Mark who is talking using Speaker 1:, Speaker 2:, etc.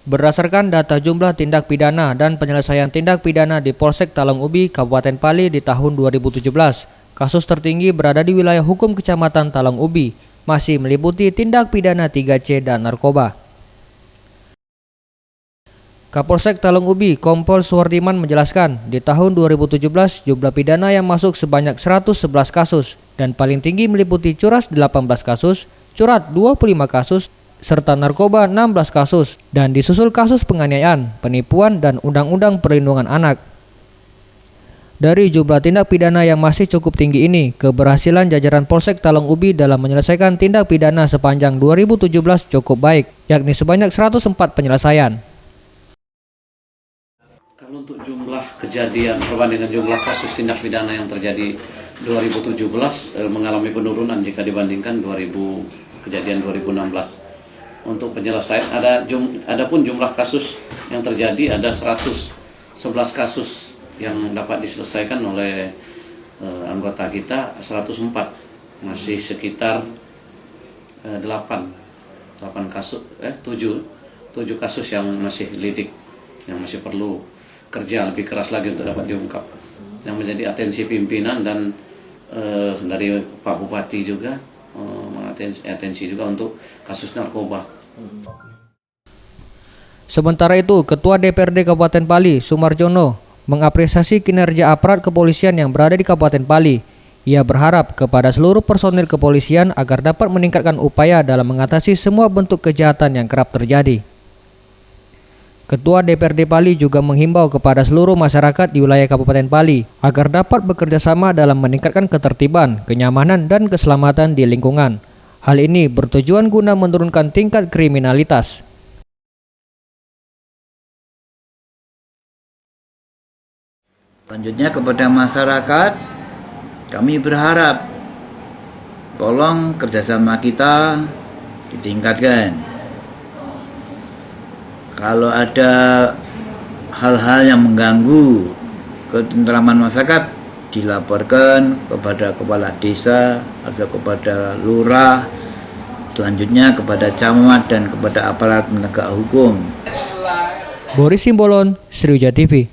Speaker 1: Berdasarkan data jumlah tindak pidana dan penyelesaian tindak pidana di Polsek Talang Ubi, Kabupaten Pali di tahun 2017, kasus tertinggi berada di wilayah hukum Kecamatan Talang Ubi, masih meliputi tindak pidana 3C dan narkoba. Kapolsek Talang Ubi, Kompol Suwardiman menjelaskan, di tahun 2017 jumlah pidana yang masuk sebanyak 111 kasus dan paling tinggi meliputi curas 18 kasus, curat 25 kasus, serta narkoba 16 kasus, dan disusul kasus penganiayaan, penipuan, dan Undang-Undang Perlindungan Anak. Dari jumlah tindak pidana yang masih cukup tinggi ini, keberhasilan jajaran Polsek Talang Ubi dalam menyelesaikan tindak pidana sepanjang 2017 cukup baik, yakni sebanyak 104 penyelesaian.
Speaker 2: Kalau untuk jumlah kejadian perbandingan jumlah kasus tindak pidana yang terjadi 2017 mengalami penurunan jika dibandingkan kejadian 2016. Untuk penyelesaian adapun jumlah kasus yang terjadi ada 111 kasus yang dapat diselesaikan oleh anggota kita 104, masih sekitar 7 kasus yang masih lidik, yang masih perlu kerja lebih keras lagi untuk dapat diungkap, yang menjadi atensi pimpinan dan dari Pak Bupati juga atensi juga untuk kasus narkoba.
Speaker 1: Sementara itu, Ketua DPRD Kabupaten Pali, Sumarjono, mengapresiasi kinerja aparat kepolisian yang berada di Kabupaten Pali. Ia berharap kepada seluruh personil kepolisian agar dapat meningkatkan upaya dalam mengatasi semua bentuk kejahatan yang kerap terjadi. Ketua DPRD Pali juga menghimbau kepada seluruh masyarakat di wilayah Kabupaten Pali agar dapat bekerja sama dalam meningkatkan ketertiban, kenyamanan, dan keselamatan di lingkungan. Hal ini bertujuan guna menurunkan tingkat kriminalitas.
Speaker 3: Selanjutnya kepada masyarakat, kami berharap tolong kerjasama kita ditingkatkan. Kalau ada hal-hal yang mengganggu ketentraman masyarakat, dilaporkan kepada kepala desa atau kepada lurah, selanjutnya kepada camat dan kepada aparat penegak hukum.
Speaker 1: Boris Simbolon, Sriwijaya TV.